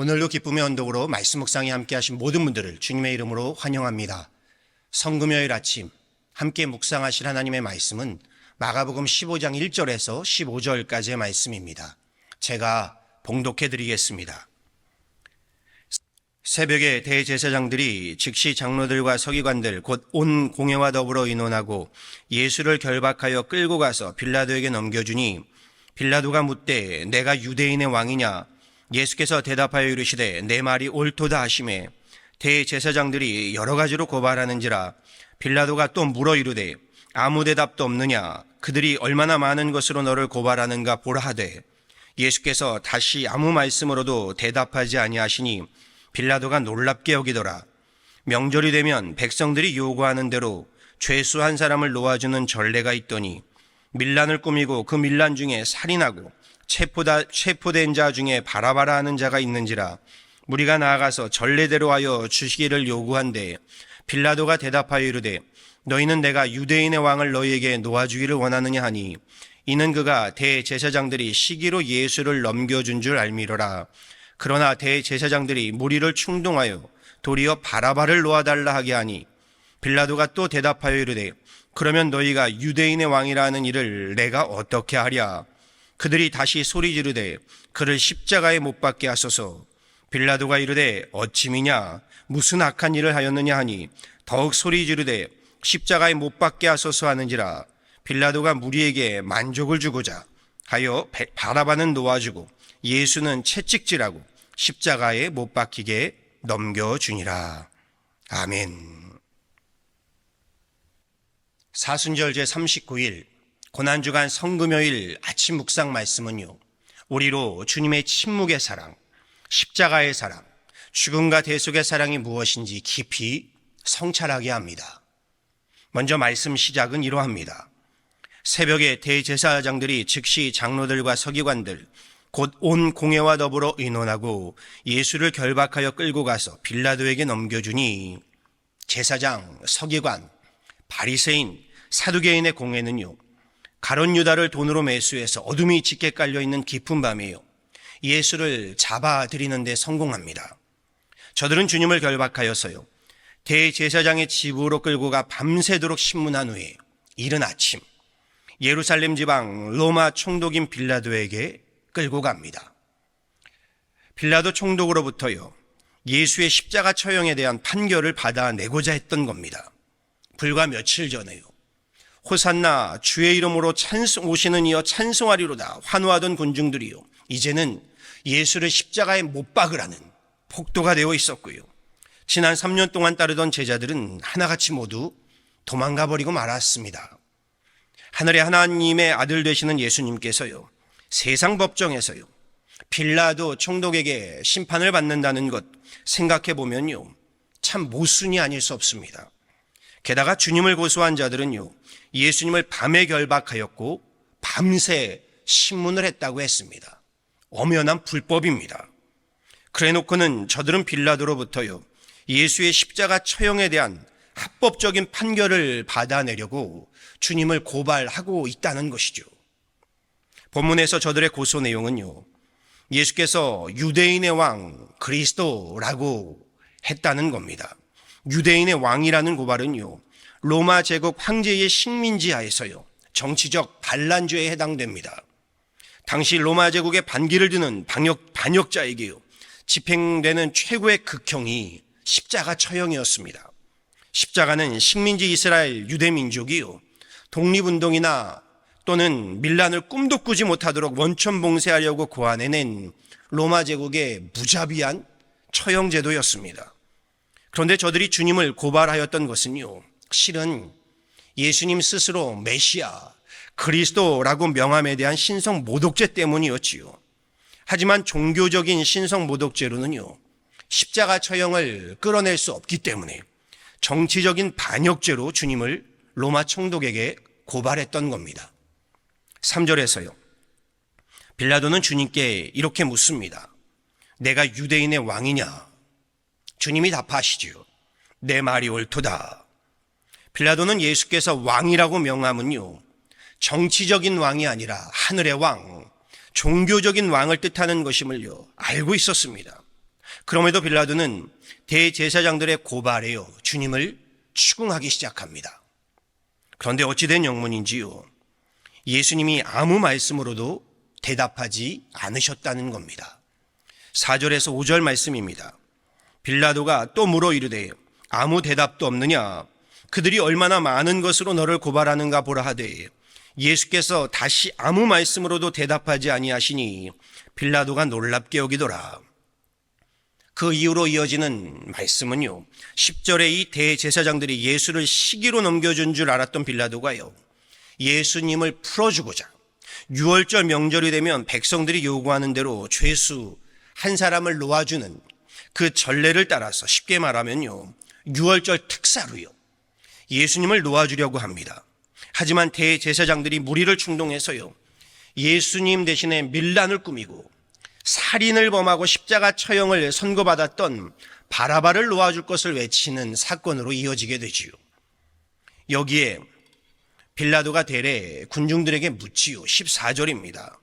오늘도 기쁨의 언덕으로 말씀 묵상에 함께 하신 모든 분들을 주님의 이름으로 환영합니다. 성금요일 아침 함께 묵상하실 하나님의 말씀은 마가복음 15장 1절에서 15절까지의 말씀입니다. 제가 봉독해 드리겠습니다. 새벽에 대제사장들이 즉시 장로들과 서기관들 곧 온 공회와 더불어 의논하고 예수를 결박하여 끌고 가서 빌라도에게 넘겨주니 빌라도가 묻되 내가 유대인의 왕이냐? 예수께서 대답하여 이르시되 내 말이 옳도다 하시매 대제사장들이 여러 가지로 고발하는지라 빌라도가 또 물어 이르되 아무 대답도 없느냐? 그들이 얼마나 많은 것으로 너를 고발하는가 보라 하되 예수께서 다시 아무 말씀으로도 대답하지 아니하시니 빌라도가 놀랍게 여기더라. 명절이 되면 백성들이 요구하는 대로 죄수한 사람을 놓아주는 전례가 있더니 밀란을 꾸미고 그 밀란 중에 살인하고 체포된 자 중에 바라바라 하는 자가 있는지라 무리가 나아가서 전례대로 하여 주시기를 요구한데 빌라도가 대답하여 이르되 너희는 내가 유대인의 왕을 너희에게 놓아주기를 원하느냐 하니 이는 그가 대제사장들이 시기로 예수를 넘겨준 줄 알미러라. 그러나 대제사장들이 무리를 충동하여 도리어 바라바를 놓아달라 하게 하니 빌라도가 또 대답하여 이르되 그러면 너희가 유대인의 왕이라 하는 일을 내가 어떻게 하랴? 그들이 다시 소리 지르되 그를 십자가에 못 박게 하소서. 빌라도가 이르되 어찌미냐? 무슨 악한 일을 하였느냐 하니 더욱 소리 지르되 십자가에 못 박게 하소서 하는지라. 빌라도가 무리에게 만족을 주고자 하여 바라바는 놓아주고 예수는 채찍질하고 십자가에 못 박히게 넘겨주니라. 아멘. 사순절 제39일 고난주간 성금요일 아침 묵상 말씀은요, 우리로 주님의 침묵의 사랑, 십자가의 사랑, 죽음과 대속의 사랑이 무엇인지 깊이 성찰하게 합니다. 먼저 말씀 시작은 이러합니다. 새벽에 대제사장들이 즉시 장로들과 서기관들 곧 온 공회와 더불어 의논하고 예수를 결박하여 끌고 가서 빌라도에게 넘겨주니 제사장, 서기관, 바리새인, 사두개인의 공회는요, 가룟 유다를 돈으로 매수해서 어둠이 짙게 깔려있는 깊은 밤에요, 예수를 잡아들이는 데 성공합니다. 저들은 주님을 결박하여서요, 대제사장의 집으로 끌고 가 밤새도록 신문한 후에 이른 아침 예루살렘 지방 로마 총독인 빌라도에게 끌고 갑니다. 빌라도 총독으로부터요, 예수의 십자가 처형에 대한 판결을 받아내고자 했던 겁니다. 불과 며칠 전에요, 호산나 주의 이름으로 오시는 이여 찬송하리로다 환호하던 군중들이요, 이제는 예수를 십자가에 못 박으라는 폭도가 되어 있었고요, 지난 3년 동안 따르던 제자들은 하나같이 모두 도망가 버리고 말았습니다. 하늘의 하나님의 아들 되시는 예수님께서요, 세상 법정에서요, 빌라도 총독에게 심판을 받는다는 것 생각해 보면요, 참 모순이 아닐 수 없습니다. 게다가 주님을 고소한 자들은요, 예수님을 밤에 결박하였고 밤새 신문을 했다고 했습니다. 엄연한 불법입니다. 그래놓고는 저들은 빌라도로부터요, 예수의 십자가 처형에 대한 합법적인 판결을 받아내려고 주님을 고발하고 있다는 것이죠. 본문에서 저들의 고소 내용은요, 예수께서 유대인의 왕 그리스도라고 했다는 겁니다. 유대인의 왕이라는 고발은요, 로마 제국 황제의 식민지하에서요, 정치적 반란죄에 해당됩니다. 당시 로마 제국의 반기를 드는 반역자에게요, 집행되는 최고의 극형이 십자가 처형이었습니다. 십자가는 식민지 이스라엘 유대민족이요, 독립운동이나 또는 밀란을 꿈도 꾸지 못하도록 원천 봉쇄하려고 고안해낸 로마 제국의 무자비한 처형 제도였습니다. 그런데 저들이 주님을 고발하였던 것은요, 실은 예수님 스스로 메시아, 그리스도라고 명함에 대한 신성 모독죄 때문이었지요. 하지만 종교적인 신성 모독죄로는요, 십자가 처형을 끌어낼 수 없기 때문에 정치적인 반역죄로 주님을 로마 총독에게 고발했던 겁니다. 3절에서요, 빌라도는 주님께 이렇게 묻습니다. 내가 유대인의 왕이냐? 주님이 답하시지요. 내 말이 옳도다. 빌라도는 예수께서 왕이라고 명함은요, 정치적인 왕이 아니라 하늘의 왕, 종교적인 왕을 뜻하는 것임을요 알고 있었습니다. 그럼에도 빌라도는 대제사장들의 고발에요 주님을 추궁하기 시작합니다. 그런데 어찌된 영문인지요, 예수님이 아무 말씀으로도 대답하지 않으셨다는 겁니다. 4절에서 5절 말씀입니다. 빌라도가 또 물어 이르되 아무 대답도 없느냐? 그들이 얼마나 많은 것으로 너를 고발하는가 보라 하되 예수께서 다시 아무 말씀으로도 대답하지 아니하시니 빌라도가 놀랍게 여기더라. 그 이후로 이어지는 말씀은요, 10절에 이 대제사장들이 예수를 시기로 넘겨준 줄 알았던 빌라도가요, 예수님을 풀어주고자 6월절 명절이 되면 백성들이 요구하는 대로 죄수 한 사람을 놓아주는 그 전례를 따라서 쉽게 말하면요, 6월절 특사로요 예수님을 놓아주려고 합니다. 하지만 대제사장들이 무리를 충동해서요, 예수님 대신에 밀란을 꾸미고 살인을 범하고 십자가 처형을 선고받았던 바라바를 놓아줄 것을 외치는 사건으로 이어지게 되지요. 여기에 빌라도가 대래 군중들에게 묻지요. 14절입니다.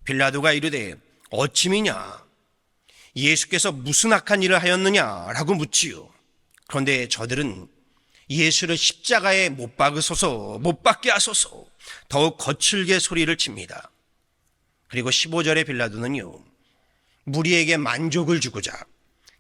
빌라도가 이르되 어찌미냐? 예수께서 무슨 악한 일을 하였느냐라고 묻지요. 그런데 저들은 예수를 십자가에 못 박으소서, 못 박게 하소서, 더욱 거칠게 소리를 칩니다. 그리고 15절에 빌라도는요, 무리에게 만족을 주고자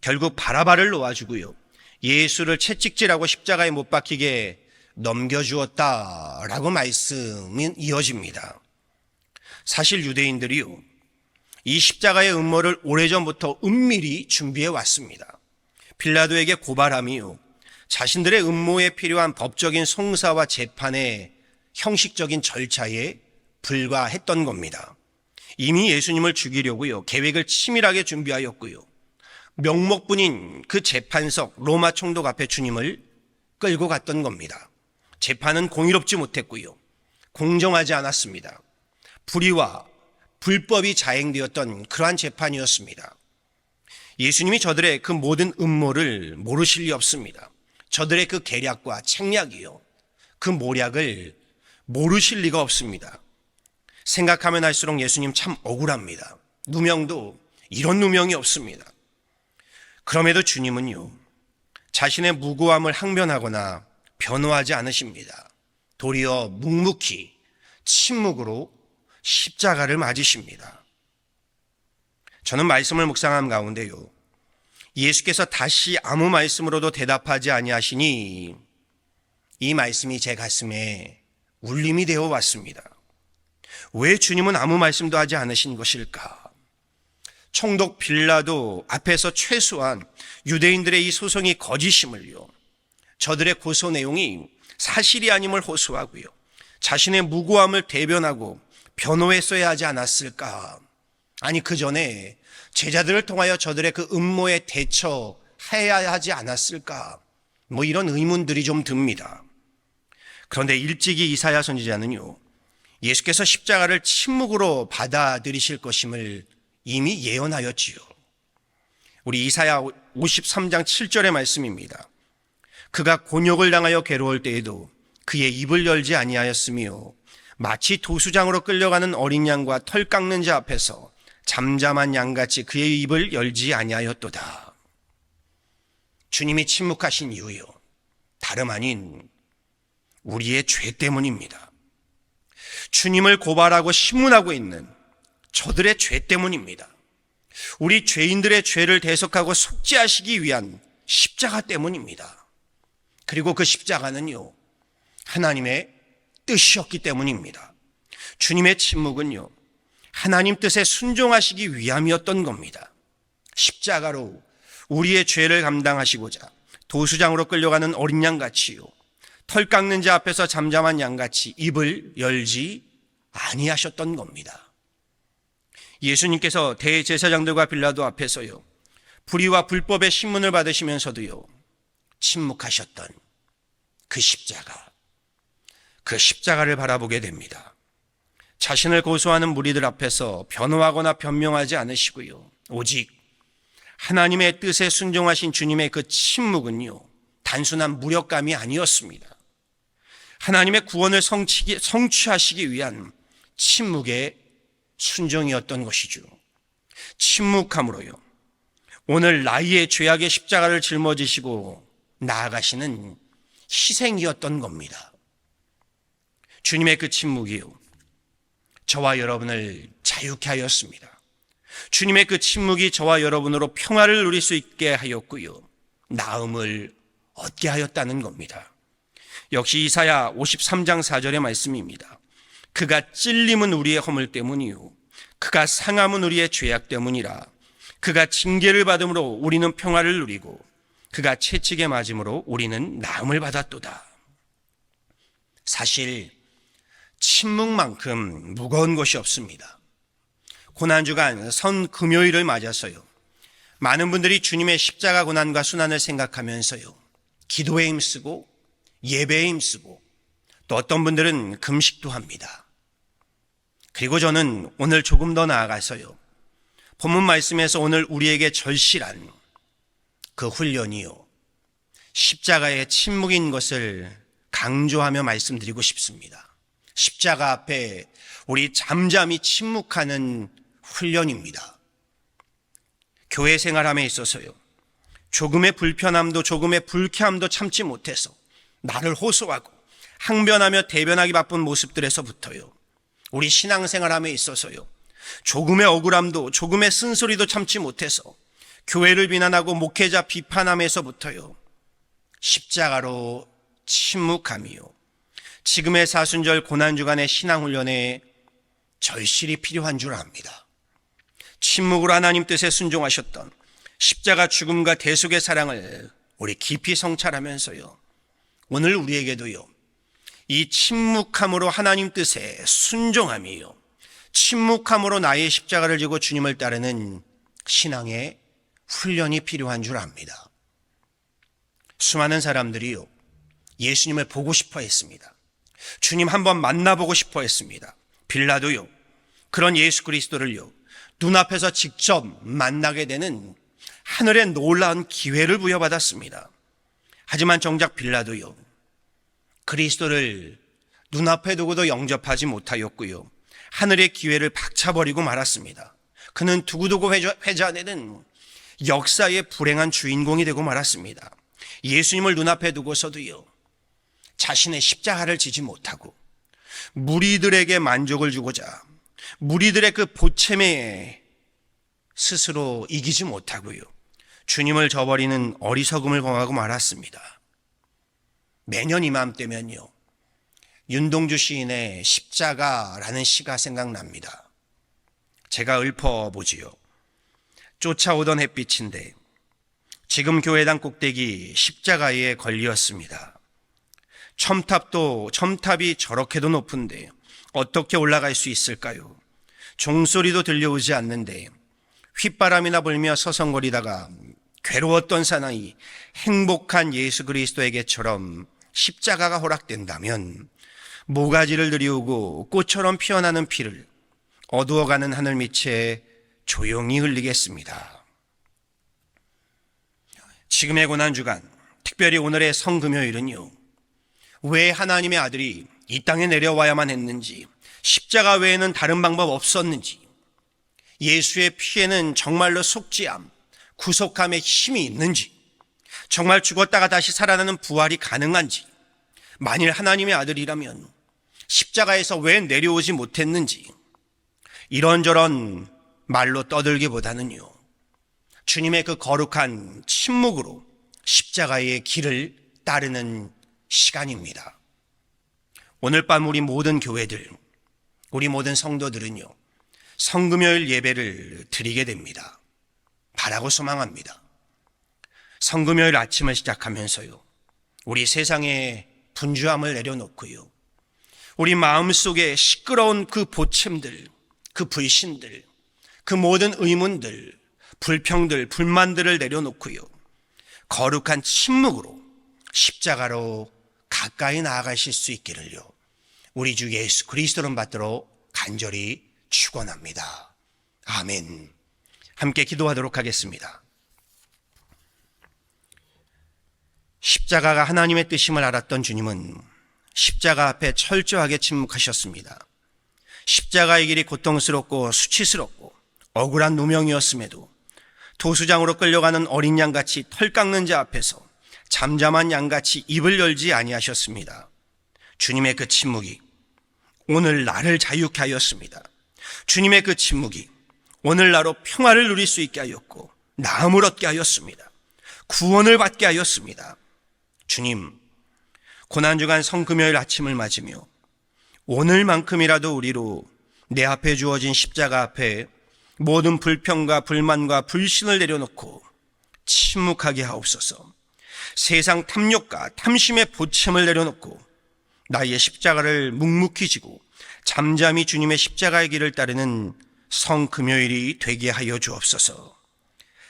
결국 바라바를 놓아주고요, 예수를 채찍질하고 십자가에 못 박히게 넘겨주었다라고 말씀이 이어집니다. 사실 유대인들이요, 이 십자가의 음모를 오래전부터 은밀히 준비해 왔습니다. 빌라도에게 고발함이요, 자신들의 음모에 필요한 법적인 송사와 재판의 형식적인 절차에 불과했던 겁니다. 이미 예수님을 죽이려고요, 계획을 치밀하게 준비하였고요, 명목뿐인 그 재판석 로마 총독 앞에 주님을 끌고 갔던 겁니다. 재판은 공의롭지 못했고요, 공정하지 않았습니다. 불의와 불법이 자행되었던 그러한 재판이었습니다. 예수님이 저들의 그 모든 음모를 모르실 리 없습니다. 저들의 그 계략과 책략이요, 그 모략을 모르실 리가 없습니다. 생각하면 할수록 예수님 참 억울합니다. 누명도 이런 누명이 없습니다. 그럼에도 주님은요, 자신의 무고함을 항변하거나 변호하지 않으십니다. 도리어 묵묵히 침묵으로 십자가를 맞으십니다. 저는 말씀을 묵상한 가운데요, 예수께서 다시 아무 말씀으로도 대답하지 아니하시니 이 말씀이 제 가슴에 울림이 되어 왔습니다. 왜 주님은 아무 말씀도 하지 않으신 것일까? 총독 빌라도 앞에서 최소한 유대인들의 이 소송이 거짓임을요, 저들의 고소 내용이 사실이 아님을 호소하고요, 자신의 무고함을 대변하고 변호했어야 하지 않았을까? 아니, 그 전에 제자들을 통하여 저들의 그 음모에 대처해야 하지 않았을까? 이런 의문들이 좀 듭니다. 그런데 일찍이 이사야 선지자는요, 예수께서 십자가를 침묵으로 받아들이실 것임을 이미 예언하였지요. 우리 이사야 53장 7절의 말씀입니다. 그가 곤욕을 당하여 괴로울 때에도 그의 입을 열지 아니하였으며 마치 도수장으로 끌려가는 어린 양과 털 깎는 자 앞에서 잠잠한 양같이 그의 입을 열지 아니하였도다. 주님이 침묵하신 이유요, 다름 아닌 우리의 죄 때문입니다. 주님을 고발하고 신문하고 있는 저들의 죄 때문입니다. 우리 죄인들의 죄를 대속하고 속죄하시기 위한 십자가 때문입니다. 그리고 그 십자가는요, 하나님의 뜻이었기 때문입니다. 주님의 침묵은요, 하나님 뜻에 순종하시기 위함이었던 겁니다. 십자가로 우리의 죄를 감당하시고자 도수장으로 끌려가는 어린 양같이요, 털 깎는 자 앞에서 잠잠한 양같이 입을 열지 아니하셨던 겁니다. 예수님께서 대제사장들과 빌라도 앞에서요, 불의와 불법의 신문을 받으시면서도요, 침묵하셨던 그 십자가, 그 십자가를 바라보게 됩니다. 자신을 고소하는 무리들 앞에서 변호하거나 변명하지 않으시고요, 오직 하나님의 뜻에 순종하신 주님의 그 침묵은요, 단순한 무력감이 아니었습니다. 하나님의 구원을 성취하시기 위한 침묵의 순종이었던 것이죠. 침묵함으로요, 오늘 나의 죄악의 십자가를 짊어지시고 나아가시는 희생이었던 겁니다. 주님의 그 침묵이요, 저와 여러분을 자유케 하였습니다. 주님의 그 침묵이 저와 여러분으로 평화를 누릴 수 있게 하였고요, 나음을 얻게 하였다는 겁니다. 역시 이사야 53장 4절의 말씀입니다. 그가 찔림은 우리의 허물 때문이요, 그가 상함은 우리의 죄악 때문이라. 그가 징계를 받음으로 우리는 평화를 누리고 그가 채찍에 맞음으로 우리는 나음을 받았도다. 사실 침묵만큼 무거운 것이 없습니다. 고난주간 선 금요일을 맞아서요, 많은 분들이 주님의 십자가 고난과 순환을 생각하면서요, 기도에 힘쓰고 예배에 힘쓰고 또 어떤 분들은 금식도 합니다. 그리고 저는 오늘 조금 더 나아가서요, 본문 말씀에서 오늘 우리에게 절실한 그 훈련이요, 십자가의 침묵인 것을 강조하며 말씀드리고 싶습니다. 십자가 앞에 우리 잠잠히 침묵하는 훈련입니다. 교회 생활함에 있어서요, 조금의 불편함도 조금의 불쾌함도 참지 못해서 나를 호소하고 항변하며 대변하기 바쁜 모습들에서부터요, 우리 신앙생활함에 있어서요, 조금의 억울함도 조금의 쓴소리도 참지 못해서 교회를 비난하고 목회자 비판함에서부터요, 십자가로 침묵함이요, 지금의 사순절 고난주간의 신앙훈련에 절실히 필요한 줄 압니다. 침묵으로 하나님 뜻에 순종하셨던 십자가 죽음과 대속의 사랑을 우리 깊이 성찰하면서요, 오늘 우리에게도요, 이 침묵함으로 하나님 뜻에 순종함이요, 침묵함으로 나의 십자가를 지고 주님을 따르는 신앙의 훈련이 필요한 줄 압니다. 수많은 사람들이요, 예수님을 보고 싶어 했습니다. 주님 한번 만나보고 싶어 했습니다. 빌라도요, 그런 예수 그리스도를요, 눈앞에서 직접 만나게 되는 하늘의 놀라운 기회를 부여받았습니다. 하지만 정작 빌라도요, 그리스도를 눈앞에 두고도 영접하지 못하였고요, 하늘의 기회를 박차버리고 말았습니다. 그는 두고두고 회자되는 역사의 불행한 주인공이 되고 말았습니다. 예수님을 눈앞에 두고서도요, 자신의 십자가를 지지 못하고 무리들에게 만족을 주고자 무리들의 그 보채매에 스스로 이기지 못하고요, 주님을 저버리는 어리석음을 범하고 말았습니다. 매년 이맘때면요, 윤동주 시인의 십자가라는 시가 생각납니다. 제가 읊어보지요. 쫓아오던 햇빛인데 지금 교회당 꼭대기 십자가에 걸렸습니다. 첨탑이 저렇게도 높은데 어떻게 올라갈 수 있을까요? 종소리도 들려오지 않는데 휘바람이나 불며 서성거리다가 괴로웠던 사나이 행복한 예수 그리스도에게처럼 십자가가 허락된다면 모가지를 들이우고 꽃처럼 피어나는 피를 어두워가는 하늘 밑에 조용히 흘리겠습니다. 지금의 고난주간, 특별히 오늘의 성금요일은요, 왜 하나님의 아들이 이 땅에 내려와야만 했는지, 십자가 외에는 다른 방법 없었는지, 예수의 피에는 정말로 속죄함, 구속함의 힘이 있는지, 정말 죽었다가 다시 살아나는 부활이 가능한지, 만일 하나님의 아들이라면 십자가에서 왜 내려오지 못했는지, 이런저런 말로 떠들기보다는요, 주님의 그 거룩한 침묵으로 십자가의 길을 따르는 시간입니다. 오늘 밤 우리 모든 교회들, 우리 모든 성도들은요, 성금요일 예배를 드리게 됩니다. 바라고 소망합니다. 성금요일 아침을 시작하면서요, 우리 세상의 분주함을 내려놓고요, 우리 마음속에 시끄러운 그 보챔들, 그 불신들, 그 모든 의문들, 불평들, 불만들을 내려놓고요, 거룩한 침묵으로 십자가로 가까이 나아가실 수 있기를요, 우리 주 예수 그리스도를 받들어 간절히 축원합니다. 아멘. 함께 기도하도록 하겠습니다. 십자가가 하나님의 뜻임을 알았던 주님은 십자가 앞에 철저하게 침묵하셨습니다. 십자가의 길이 고통스럽고 수치스럽고 억울한 누명이었음에도 도수장으로 끌려가는 어린 양같이 털 깎는 자 앞에서 잠잠한 양같이 입을 열지 아니하셨습니다. 주님의 그 침묵이 오늘 나를 자유케 하였습니다. 주님의 그 침묵이 오늘 나로 평화를 누릴 수 있게 하였고 나음을 얻게 하였습니다. 구원을 받게 하였습니다. 주님, 고난주간 성금요일 아침을 맞으며 오늘만큼이라도 우리로 내 앞에 주어진 십자가 앞에 모든 불평과 불만과 불신을 내려놓고 침묵하게 하옵소서. 세상 탐욕과 탐심의 보침을 내려놓고 나의 십자가를 묵묵히 지고 잠잠히 주님의 십자가의 길을 따르는 성금요일이 되게 하여 주옵소서.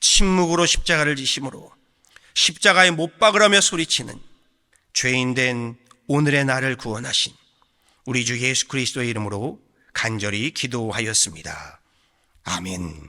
침묵으로 십자가를 지심으로 십자가에 못 박으라며 소리치는 죄인된 오늘의 나를 구원하신 우리 주 예수 그리스도의 이름으로 간절히 기도하였습니다. 아멘.